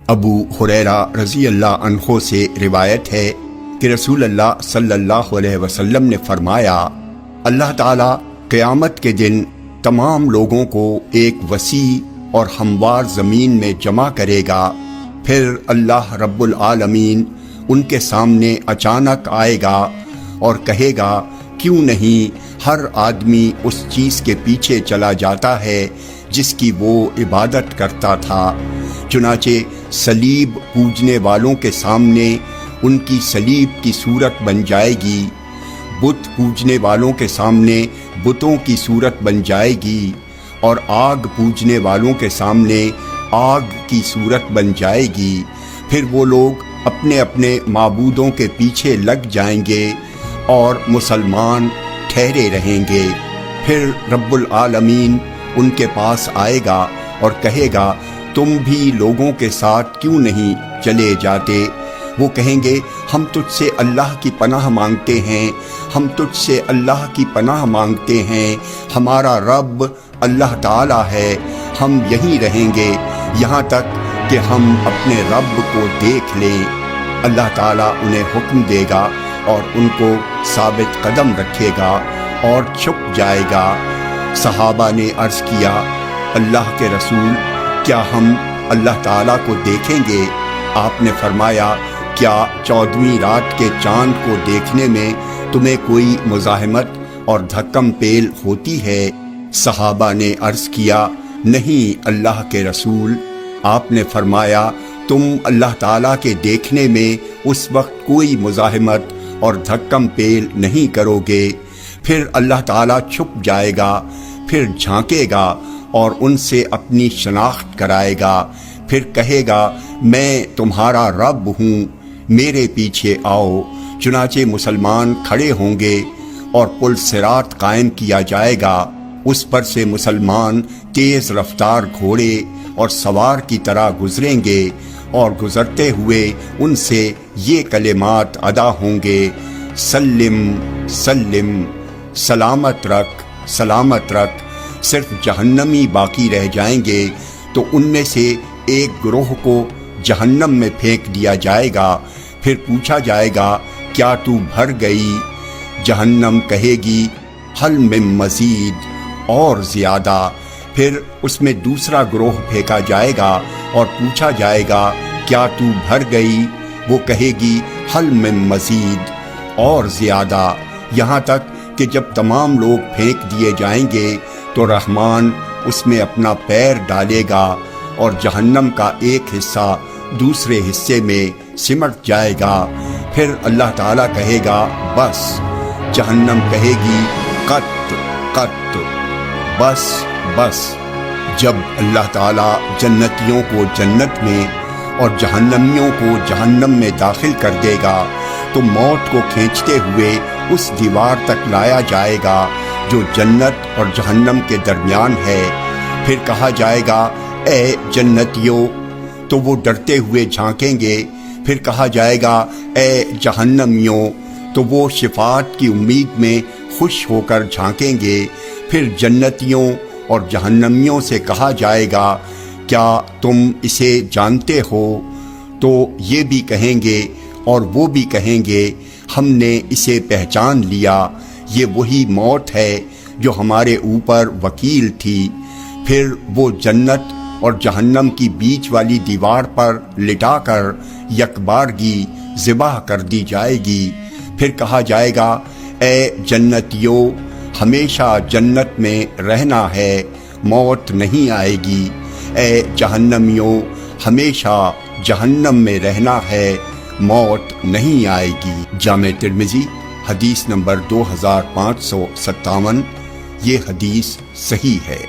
ابو ہریرہ رضی اللہ عنہ سے روایت ہے کہ رسول اللہ صلی اللہ علیہ وسلم نے فرمایا، اللہ تعالیٰ قیامت کے دن تمام لوگوں کو ایک وسیع اور ہموار زمین میں جمع کرے گا، پھر اللہ رب العالمین ان کے سامنے اچانک آئے گا اور کہے گا، کیوں نہیں ہر آدمی اس چیز کے پیچھے چلا جاتا ہے جس کی وہ عبادت کرتا تھا۔ چنانچہ صلیب پوجنے والوں کے سامنے ان کی صلیب کی صورت بن جائے گی، بت پوجنے والوں کے سامنے بتوں کی صورت بن جائے گی، اور آگ پوجنے والوں کے سامنے آگ کی صورت بن جائے گی۔ پھر وہ لوگ اپنے اپنے معبودوں کے پیچھے لگ جائیں گے اور مسلمان ٹھہرے رہیں گے۔ پھر رب العالمین ان کے پاس آئے گا اور کہے گا، تم بھی لوگوں کے ساتھ کیوں نہیں چلے جاتے؟ وہ کہیں گے، ہم تجھ سے اللہ کی پناہ مانگتے ہیں، ہم تجھ سے اللہ کی پناہ مانگتے ہیں، ہمارا رب اللہ تعالیٰ ہے، ہم یہیں رہیں گے یہاں تک کہ ہم اپنے رب کو دیکھ لیں۔ اللہ تعالیٰ انہیں حکم دے گا اور ان کو ثابت قدم رکھے گا اور چھپ جائے گا۔ صحابہ نے عرض کیا، اللہ کے رسول، کیا ہم اللہ تعالیٰ کو دیکھیں گے؟ آپ نے فرمایا، کیا 14ویں رات کے چاند کو دیکھنے میں تمہیں کوئی مزاحمت اور دھکم پیل ہوتی ہے؟ صحابہ نے عرض کیا، نہیں اللہ کے رسول۔ آپ نے فرمایا، تم اللہ تعالیٰ کے دیکھنے میں اس وقت کوئی مزاحمت اور دھکم پیل نہیں کرو گے۔ پھر اللہ تعالیٰ چھپ جائے گا، پھر جھانکے گا اور ان سے اپنی شناخت کرائے گا، پھر کہے گا، میں تمہارا رب ہوں، میرے پیچھے آؤ۔ چنانچہ مسلمان کھڑے ہوں گے اور پل صراط قائم کیا جائے گا، اس پر سے مسلمان تیز رفتار گھوڑے اور سوار کی طرح گزریں گے، اور گزرتے ہوئے ان سے یہ کلمات ادا ہوں گے، سلم سلم، سلامت رکھ سلامت رکھ۔ صرف جہنمی باقی رہ جائیں گے تو ان میں سے ایک گروہ کو جہنم میں پھینک دیا جائے گا، پھر پوچھا جائے گا، کیا تو بھر گئی؟ جہنم کہے گی، حل من مزید، اور زیادہ۔ پھر اس میں دوسرا گروہ پھینکا جائے گا اور پوچھا جائے گا، کیا تو بھر گئی؟ وہ کہے گی، حل من مزید، اور زیادہ، یہاں تک کہ جب تمام لوگ پھینک دیے جائیں گے تو رحمان اس میں اپنا پیر ڈالے گا اور جہنم کا ایک حصہ دوسرے حصے میں سمٹ جائے گا۔ پھر اللہ تعالیٰ کہے گا، بس۔ جہنم کہے گی، قط قط، بس بس۔ جب اللہ تعالیٰ جنتیوں کو جنت میں اور جہنمیوں کو جہنم میں داخل کر دے گا تو موت کو کھینچتے ہوئے اس دیوار تک لایا جائے گا جو جنت اور جہنم کے درمیان ہے۔ پھر کہا جائے گا، اے جنتیوں، تو وہ ڈرتے ہوئے جھانکیں گے۔ پھر کہا جائے گا، اے جہنمیوں، تو وہ شفاعت کی امید میں خوش ہو کر جھانکیں گے۔ پھر جنتیوں اور جہنمیوں سے کہا جائے گا، کیا تم اسے جانتے ہو؟ تو یہ بھی کہیں گے اور وہ بھی کہیں گے، ہم نے اسے پہچان لیا، یہ وہی موت ہے جو ہمارے اوپر وکیل تھی۔ پھر وہ جنت اور جہنم کی بیچ والی دیوار پر لٹا کر یکبارگی ذبح کر دی جائے گی۔ پھر کہا جائے گا، اے جنتیوں، ہمیشہ جنت میں رہنا ہے، موت نہیں آئے گی۔ اے جہنمیوں، ہمیشہ جہنم میں رہنا ہے، موت نہیں آئے گی۔ جامع ترمذی حدیث نمبر 2557۔ یہ حدیث صحیح ہے۔